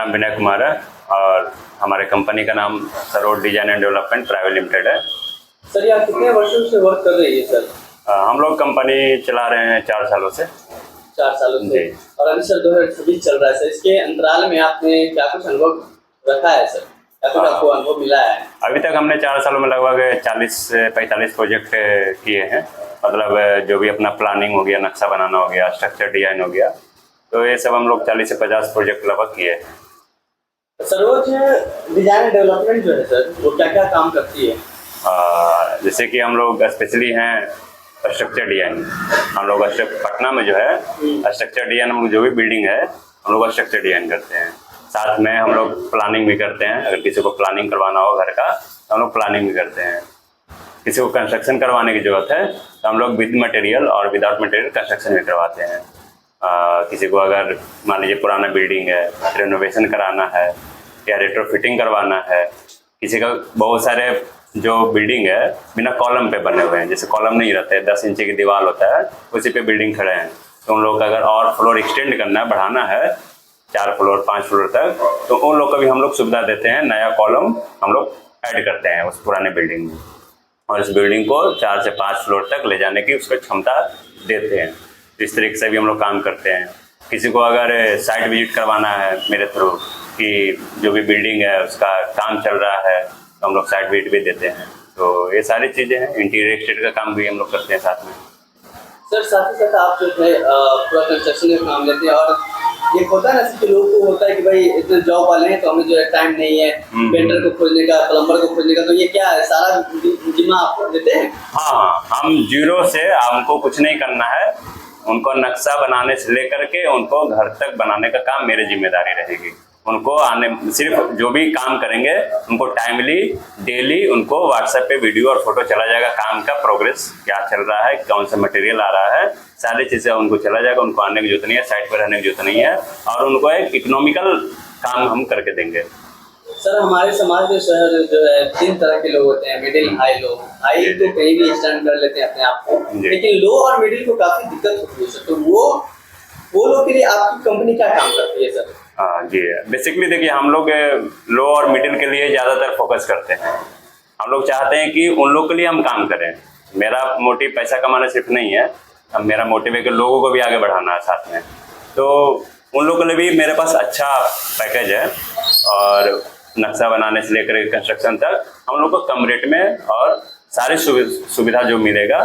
नाम विनय कुमार है और हमारे कंपनी का नाम Sarod design and development private limited है। सर ये आप कितने वर्षों से वर्क कर रही है सर? हम लोग कंपनी चला रहे हैं 4 सालों से। 4 सालों से। और अभी सर 2026 चल रहा है सर, इसके अंतराल में आपने क्या कुछ अनुभव रखा है सर? क्या कुछ आपको अनुभव मिला है? अभी तक हमने 4 सालों में लगभग 40 से 45 प्रोजेक्ट किए हैं। मतलब जो भी अपना प्लानिंग हो गया, नक्शा बनाना हो गया, स्ट्रक्चर डिजाइन हो गया, तो ये सब हम लोग 40 से 50 प्रोजेक्ट लगभग किए हैं। सरोज डिजाइन एंड डेवलपमेंट जो है सर, वो क्या क्या काम करती है? जैसे कि हम लोग स्पेशली हैं स्ट्रक्चर डिजाइन। हम लोग पटना में जो है स्ट्रक्चर डिजाइन, हम लोग जो भी बिल्डिंग है हम लोग स्ट्रक्चर डिजाइन करते हैं। साथ में हम लोग प्लानिंग भी करते हैं। अगर किसी को प्लानिंग करवाना हो घर का तो हम लोग प्लानिंग भी करते हैं। किसी को कंस्ट्रक्शन करवाने की ज़रूरत है तो हम लोग विद मटेरियल और विदाउट मटेरियल कंस्ट्रक्शन भी करवाते हैं। किसी को अगर मान लीजिए पुराना बिल्डिंग है, रेनोवेशन कराना है या रेट्रोफिटिंग करवाना है, किसी का बहुत सारे जो बिल्डिंग है बिना कॉलम पे बने हुए हैं, जैसे कॉलम नहीं रहते, 10 इंच की दीवार होता है, उसी पे बिल्डिंग खड़े हैं, तो उन लोग का अगर और फ्लोर एक्सटेंड करना है, बढ़ाना है 4 फ्लोर 5 फ्लोर तक, तो उन लोग को भी हम लोग सुविधा देते हैं। नया कॉलम हम लोग ऐड करते हैं उस पुराने बिल्डिंग में और इस बिल्डिंग को 4 से 5 फ्लोर तक ले जाने की उसको क्षमता देते हैं। इस तरीके से भी हम लोग काम करते हैं। किसी को अगर साइट विजिट करवाना है मेरे थ्रू कि जो भी बिल्डिंग है उसका काम चल रहा है, तो हम लोग साइट विजिट भी देते हैं। तो ये सारी चीज़ें हैं। इंटीरियर एक्सटेरियर का काम भी हम लोग करते हैं साथ में। सर साथ ही साथ आप जो है पूरा कंस्ट्रक्शन का काम लेते हैं, और ये होता है ना कि लोगों को होता है कि भाई इतने जॉब वाले हैं तो हमें जो है टाइम नहीं है पेंटर को खोजने का, प्लम्बर को खोजने का, तो ये क्या है सारा जिम्मा आप देते हैं? हाँ, हम जीरो से, हमको कुछ नहीं करना है। उनको नक्शा बनाने से लेकर के उनको घर तक बनाने का काम मेरी जिम्मेदारी रहेगी। उनको आने सिर्फ जो भी काम करेंगे उनको टाइमली डेली उनको व्हाट्सएप पे वीडियो और फोटो चला जाएगा, काम का प्रोग्रेस क्या चल रहा है, कौन सा मटेरियल आ रहा है, सारी चीज़ें उनको चला जाएगा। उनको आने की जरूरत नहीं है, साइट पर रहने की जरूरत नहीं है, और उनको एक इकोनॉमिकल काम हम करके देंगे। सर हमारे समाज में शहर जो है 3 तरह के लोग होते हैं, मिडिल हाई लोग। हाई तो कहीं भी स्टैंड कर लेते हैं अपने आप को, लेकिन लो और मिडिल को काफी दिक्कत होती है सर, तो वो लोग के लिए आपकी कंपनी क्या काम करती है सर? हाँ जी, बेसिकली देखिए हम लोग लो और मिडिल के लिए ज़्यादातर फोकस करते हैं। हम लोग चाहते हैं कि उन लोग के लिए हम काम करें। मेरा मोटिव पैसा कमाना सिर्फ नहीं है, अब मेरा मोटिव है कि लोगों को भी आगे बढ़ाना है साथ में। तो उन लोगों के लिए भी मेरे पास अच्छा पैकेज है, और नक्शा बनाने से लेकर कंस्ट्रक्शन तक हम लोग को कम रेट में और सारी सुविधा जो मिलेगा,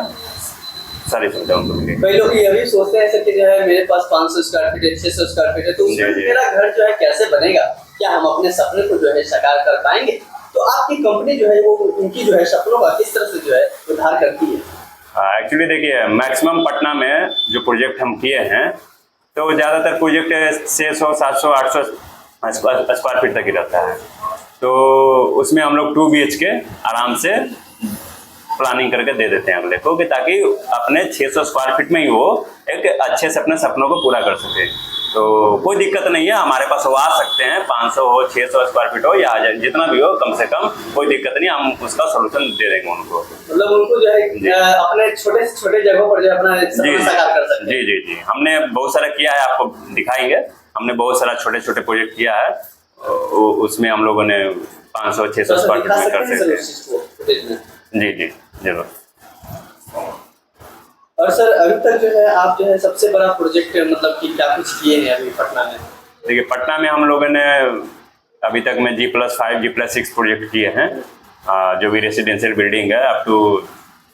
सारी सुविधा उनको मिलेगी। कई लोग ये भी सोचते हैं सर कि जो है मेरे पास 500 स्क्वायर फीट है, 600 स्क्वायर फीट है, तो उसमें मेरा घर जो है कैसे बनेगा, क्या हम अपने सपने को जो है साकार कर पाएंगे? तो आपकी कंपनी जो है वो उनकी जो है सपनों का किस तरह से जो है उद्धार करती है? एक्चुअली देखिए मैक्सिमम पटना में जो प्रोजेक्ट हम किए हैं, तो ज़्यादातर प्रोजेक्ट 600 700 800 स्क्वायर फीट तक ही रहता है। तो उसमें हम लोग 2 BHK आराम से प्लानिंग करके दे देते हैं अगले को, कि ताकि अपने 600 स्क्वायर फीट में ही वो एक अच्छे से अपने सपनों को पूरा कर सके। तो कोई दिक्कत नहीं है, हमारे पास वो आ सकते हैं, 500 हो 600 स्क्वायर फीट हो या जितना भी हो, कम से कम कोई दिक्कत नहीं, हम उसका सोल्यूशन दे देंगे उनको। मतलब उनको जो है अपने छोटे से छोटे जगहों पर जो है अपना सपना साकार कर सकते हैं। जी, हमने बहुत सारा किया है, आपको दिखाएंगे। हमने बहुत सारा छोटे छोटे प्रोजेक्ट किया है, उसमें हम लोगों ने 500 600 स्क्वायर फीट में कर सकते हैं। जी जरूर। और सर अभी तक जो है आप जो है सबसे बड़ा प्रोजेक्ट मतलब कि क्या कुछ किए हैं अभी पटना में? देखिए पटना में हम लोगों ने अभी तक में G+5 G+6 प्रोजेक्ट किए हैं। जो भी रेसिडेंशियल बिल्डिंग है अप टू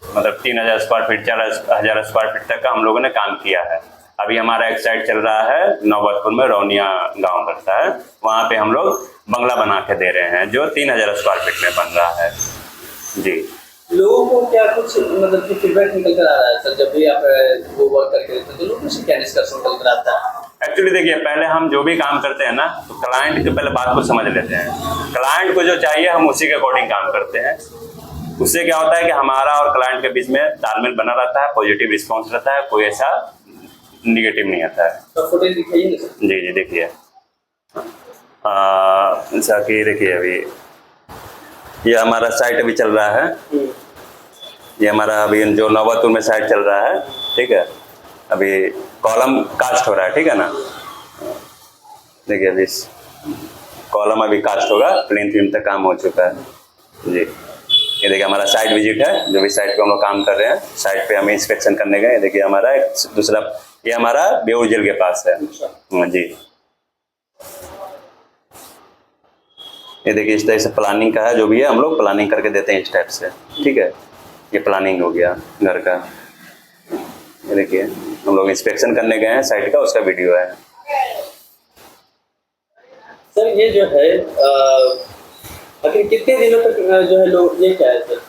मतलब 3000 स्क्वायर फीट 4000 स्क्वायर फीट तक का हम लोगों ने काम किया है। अभी हमारा एक साइट चल रहा है नौबतपुर में, रौनिया गाँव पड़ता है, वहाँ पे हम लोग बंगला बना के दे रहे हैं जो 3000 स्क्वायर फीट में बन रहा है। जी, लोगों को क्या कुछ मतलब कि फीडबैक निकल कर आ रहा है सर, जब भी आप वो वर्क करके देते हैं तो लोगों से क्या निष्कर्ष निकल कर आता है? एक्चुअली देखिए पहले हम जो भी काम करते हैं ना, तो क्लाइंट की पहले बात को समझ लेते हैं। क्लाइंट को जो चाहिए हम उसी के अकॉर्डिंग काम करते हैं। उससे क्या होता है कि हमारा और क्लाइंट के बीच में तालमेल बना रहता है, पॉजिटिव रिस्पॉन्स रहता है, कोई ऐसा निगेटिव नहीं आता है। तो फुटेज दिखाइए ना सर। जी देखिए, जैसा कि देखिए अभी ये हमारा साइट अभी चल रहा है। ये हमारा अभी जो नौबतपुर में साइट चल रहा है, ठीक है, अभी कॉलम कास्ट हो रहा है, ठीक है ना। देखिए अभी कॉलम अभी कास्ट होगा, प्लिंथ बीम तक काम हो चुका है जी। ये देखिए हमारा साइट विजिट है, जो भी साइट पे हम लोग काम कर रहे हैं, साइट पे हमें इंस्पेक्शन करने गए। देखिए हमारा एक दूसरा, ये हमारा बेउर जेल के पास है जी। ये देखिए इस तरह से प्लानिंग का है, जो भी है हम लोग प्लानिंग करके देते हैं इस टाइप से, ठीक है। ये प्लानिंग हो गया घर का। ये देखिए हम लोग इंस्पेक्शन करने गए हैं साइट का, उसका वीडियो है। सर ये जो है आखिर कितने दिनों तक जो है लोग, ये क्या है सर?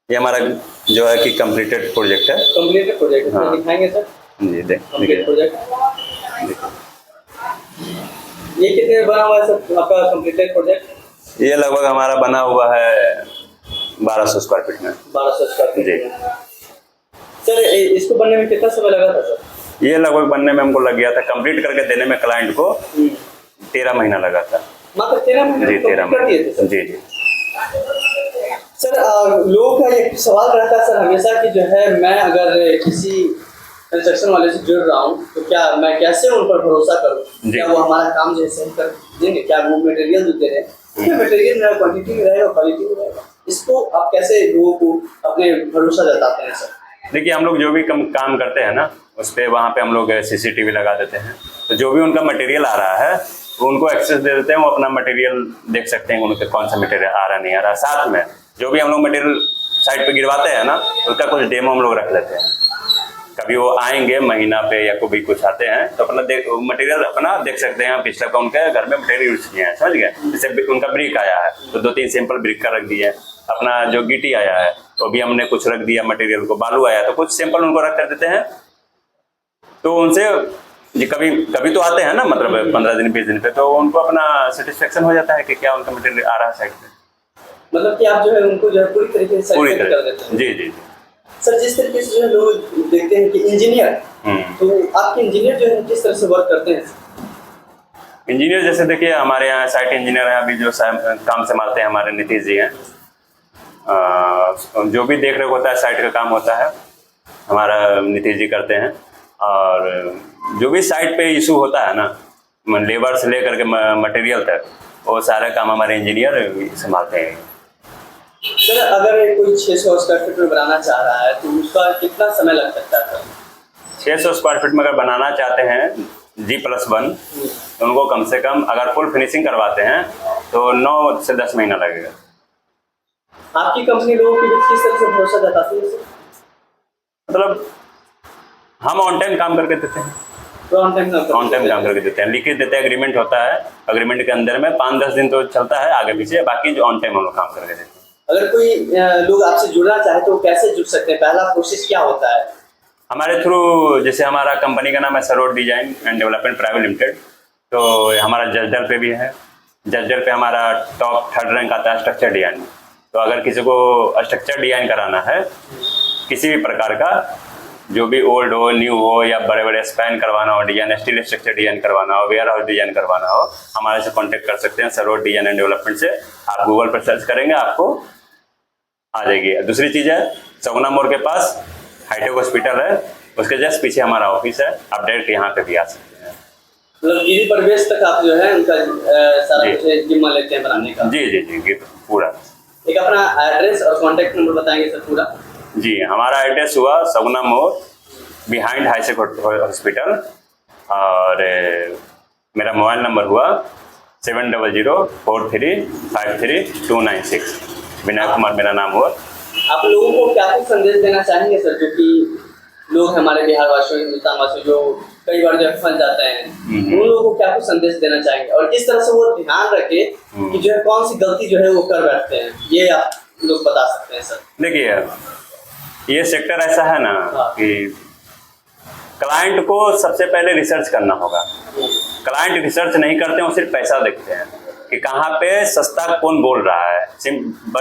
ये हमारा जो है कि कंप्लीटेड प्रोजेक्ट है। कंप्लीटेड प्रोजेक्ट हाँ। दिखाएंगे सर? जी कंप्लीट प्रोजेक्ट ये कितने में बना हुआ है सर आपका कंप्लीटेड प्रोजेक्ट? ये लगभग हमारा बना हुआ है 1200 स्क्वायर फीट में। 1200 स्क्वायर फीट जी। सर इसको बनने में कितना समय लगा था सर? ये लगभग बनने में हमको लग गया था, कंप्लीट करके देने में क्लाइंट को 13 महीना लगा था। मात्र 13 महीने जी 13 कर दिए थे महीना सर? जी जी। सर लोगों का एक सवाल रहता है सर हमेशा कि जो है मैं अगर किसी कंस्ट्रक्शन वाले से जुड़ रहा हूँ तो क्या मैं कैसे उन पर भरोसा करूँ? क्या वो हमारा काम जो है सही कर देंगे? क्या वो मटेरियल जो दे रहे हैं मटेरियल में क्वांटिटी में रहेगा, क्वालिटी में रहेगा? इसको आप कैसे लोगों को अपने भरोसा जताते हैं सर? देखिए हम लोग जो भी काम करते हैं ना, उस पर वहाँ पे हम लोग CCTV लगा देते हैं, तो जो भी उनका मटेरियल आ रहा है वो उनको एक्सेस दे देते हैं, वो अपना मटेरियल देख सकते हैं उनके कौन सा मटेरियल आ रहा नहीं आ रहा। साथ में जो भी हम लोग मटेरियल साइट पे गिरवाते हैं ना, उसका कुछ डेमो हम लोग रख लेते हैं। कभी वो आएंगे महीना पे या कभी कुछ आते हैं तो अपना मटेरियल अपना देख सकते हैं, पिछले का उनके घर में मटेरियल यूज किए हैं, समझ गए। जैसे उनका ब्रिक आया है तो 2-3 सैंपल ब्रिक का रख दिए, अपना जो गिट्टी आया है तो भी हमने कुछ रख दिया मटेरियल को, बालू आया तो कुछ सैंपल उनको रख कर देते हैं। तो उनसे जी कभी तो आते हैं ना, मतलब 15 दिन 20 दिन पे, तो उनको अपना सेटिस्फेक्शन हो जाता है कि क्या उनका मटेरियल आ रहा है साइट पे। मतलब कि आप जो है उनको जो है पूरी तरीके से पूरी कर देते हैं? जी जी। सर जिस तरीके से जो है लोग देखते हैं कि इंजीनियर, तो आपके इंजीनियर जो है किस तरह से वर्क करते हैं? इंजीनियर जैसे देखिए हमारे यहाँ साइट इंजीनियर हैं अभी जो काम संभालते हैं, हमारे नीतीश जी हैं। जो भी देख रेख होता है साइट का काम होता है हमारा नीतीश जी करते हैं। और जो भी साइट पे इशू होता है ना, लेबर से लेकर के मटेरियल तक, वो सारा काम हमारे इंजीनियर संभालते हैं। सर अगर कोई 600 स्क्वायर फीट में बनाना चाह रहा है तो उसका कितना समय लग सकता है? 600 स्क्वायर फीट में अगर बनाना चाहते हैं G+1 तो उनको कम से कम अगर फुल फिनिशिंग करवाते हैं तो 9 से 10 महीना लगेगा। आपकी कंपनी लोगों के बीच किस तरह से भरोसा जताती है? मतलब हम ऑन टाइम काम करके देते हैं, ऑन टाइम काम करके देते हैं, लिख देते हैं, एग्रीमेंट होता है, एग्रीमेंट के अंदर में 5-10 दिन तो चलता है आगे पीछे, बाकी जो ऑन टाइम हम लोग काम करके देते हैं। अगर कोई लोग आपसे जुड़ना चाहे तो कैसे जुड़ सकते हैं? पहला प्रोसेस क्या होता है? हमारे थ्रू, जैसे हमारा कंपनी का नाम है Sarod design and development private limited, तो हमारा जजडल पे भी है। जजडल पे हमारा टॉप 3rd रैंक आता है स्ट्रक्चर डिजाइन। तो अगर किसी को स्ट्रक्चर डिजाइन कराना है किसी भी प्रकार का, जो भी ओल्ड हो न्यू हो या बड़े बड़े स्पैन करवाना हो, डिजाइन स्टील स्ट्रक्चर डिजाइन करवाना हो, वेयर हाउस डिजाइन करवाना हो, हमारे से कांटेक्ट कर सकते हैं सरोड डिजाइन एंड डेवलपमेंट से। आप गूगल पर सर्च करेंगे आपको आ जाएगी। दूसरी चीज़ है सगुना मोड़ के पास हाईटेक हॉस्पिटल है, उसके जस्ट पीछे हमारा ऑफिस है, आप डायरेक्ट यहाँ पे भी आ सकते हैं। मतलब गिरी प्रवेश तक आप जो है उनका सारा कुछ जिम्मा लेते हैं बनाने का? जी जी जी पूरा। एक अपना एड्रेस और कॉन्टेक्ट नंबर बताएंगे सर पूरा? जी हमारा एड्रेस हुआ सगुना मोड़ बिहाइंड हाईटेक हॉस्पिटल, और मेरा मोबाइल नंबर हुआ 7004353296। विनय कुमार मेरा नाम हुआ। आप लोगों को क्या कुछ संदेश देना चाहेंगे सर, जो कि लोग हमारे बिहार वासियों, हिंदुस्तान वासियों जो कई बार जो फंस जाते हैं, उन लोगों को क्या कुछ संदेश देना चाहेंगे और किस तरह से वो ध्यान रखे कि जो है कौन सी गलती जो है वो कर बैठते हैं, ये आप लोग बता सकते हैं सर? देखिए ये सेक्टर ऐसा है ना कि क्लाइंट को सबसे पहले रिसर्च करना होगा। क्लाइंट रिसर्च नहीं करते हैं, वो सिर्फ पैसा देखते हैं कि कहाँ पे सस्ता कौन बोल रहा है।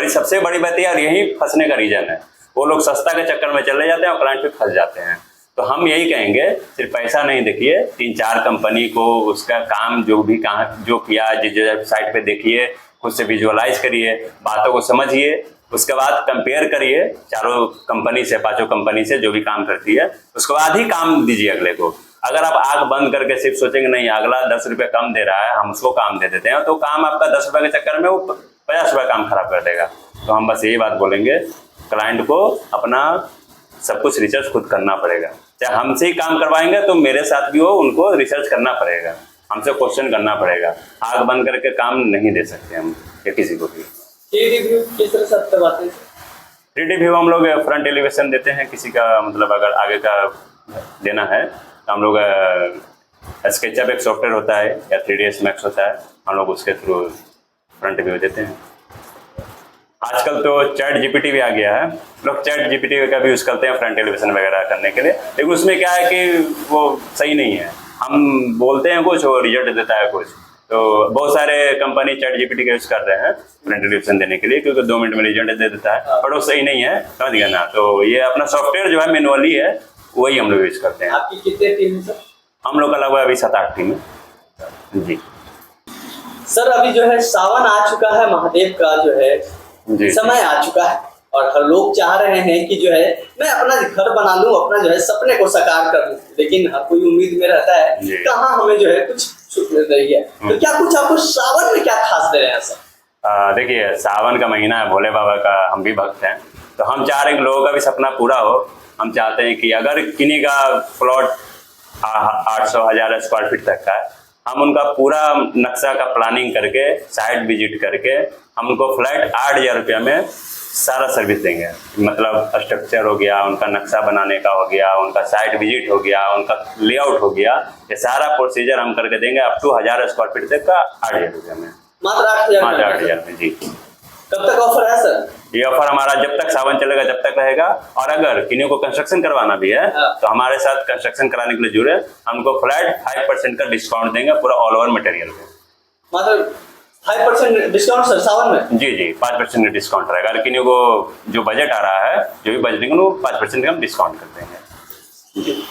सबसे बड़ी बात यार यही फंसने का रीजन है, वो लोग सस्ता के चक्कर में चले जाते हैं और क्लाइंट पे फंस जाते हैं। तो हम यही कहेंगे सिर्फ पैसा नहीं देखिए, 3-4 कंपनी को उसका काम जो भी कहाँ जो किया जिस साइट पे देखिए, खुद से विजुअलाइज करिए, बातों को समझिए, उसके बाद कंपेयर करिए 4 कंपनी से 5 कंपनी से जो भी काम करती है, उसके बाद ही काम दीजिए अगले को। अगर आप आंख बंद करके सिर्फ सोचेंगे नहीं अगला 10 रुपये कम दे रहा है हम उसको काम दे देते हैं, तो काम आपका 10 रुपये के चक्कर में वो 50 रुपये काम खराब कर देगा। तो हम बस यही बात बोलेंगे, क्लाइंट को अपना सब कुछ रिसर्च खुद करना पड़ेगा। चाहे हमसे ही काम करवाएंगे तो मेरे साथ भी हो, उनको रिसर्च करना पड़ेगा, हमसे क्वेश्चन करना पड़ेगा। आंख बंद करके काम नहीं दे सकते हम या किसी को भी। 3D व्यू किस तरह से आप करवाते हैं? 3D व्यू हम लोग फ्रंट एलिवेशन देते हैं, किसी का मतलब अगर आगे का देना है तो हम लोग स्केचअप एक सॉफ्टवेयर होता है या 3ds Max होता है, हम लोग उसके थ्रू फ्रंट व्यू देते हैं। आजकल तो चैट GPT भी आ गया है, लोग चैट GPT का भी यूज़ करते हैं फ्रंट एलिवेशन वगैरह करने के लिए, लेकिन उसमें क्या है कि वो सही नहीं है। हम बोलते हैं कुछ और रिजल्ट देता है कुछ। तो बहुत सारे कंपनी चैट GPT का यूज़ कर रहे हैं फ्रंट एलिवेशन देने के लिए, क्योंकि 2 मिनट में रिजल्ट दे देता है, पर वो सही नहीं है, समझ गए ना। तो ये अपना सॉफ्टवेयर जो है मैनुअली है, वही हम लोग यूज़ करते हैं। आपकी कितने टीम है सर? हम लोग का लगभग अभी 7-8 टीम है जी। सर अभी जो है सावन आ चुका है, महादेव का जो है जी समय आ चुका है और हर लोग चाह रहे हैं कि जो है मैं अपना घर बना लूं, अपना जो है सपने को साकार कर लूं, लेकिन हर कोई उम्मीद में रहता है जी। कहाँ हमें जो है कुछ छूट मिल रही है। तो क्या कुछ आपको सावन में क्या खास दे रहे हैं सर? देखिए सावन का महीना है, भोले बाबा का हम भी भक्त हैं, तो हम चाह रहे हैं कि लोगों का भी सपना पूरा हो। हम चाहते हैं कि अगर किन्हीं का प्लॉट 800-1000 स्क्वायर फीट तक का है, हम उनका पूरा नक्शा का प्लानिंग करके साइट विजिट करके हम उनको फ्लैट 8000 रुपये में सारा सर्विस देंगे। मतलब स्ट्रक्चर हो गया, उनका नक्शा बनाने का हो गया, उनका साइट विजिट हो गया, उनका लेआउट हो गया, ये सारा प्रोसीजर हम करके देंगे अप टू 1000 स्क्वायर फीट तक का 8000 रुपये में, मात्र मात्र 8000 8000 में जी। कब तक ऑफर है सर? ये ऑफर हमारा जब तक सावन चलेगा जब तक रहेगा, और अगर किन्हीं को कंस्ट्रक्शन करवाना भी है तो हमारे साथ कंस्ट्रक्शन कराने के लिए जुड़े, हमको फ्लैट 5% का डिस्काउंट देंगे पूरा ऑल ओवर मटेरियल में। मतलब 5% डिस्काउंट सर सावन में? जी जी 5% का डिस्काउंट रहेगा। अगर किन्हीं को जो बजट आ रहा है, जो भी बजट वो 5% का हम डिस्काउंट कर देंगे जी।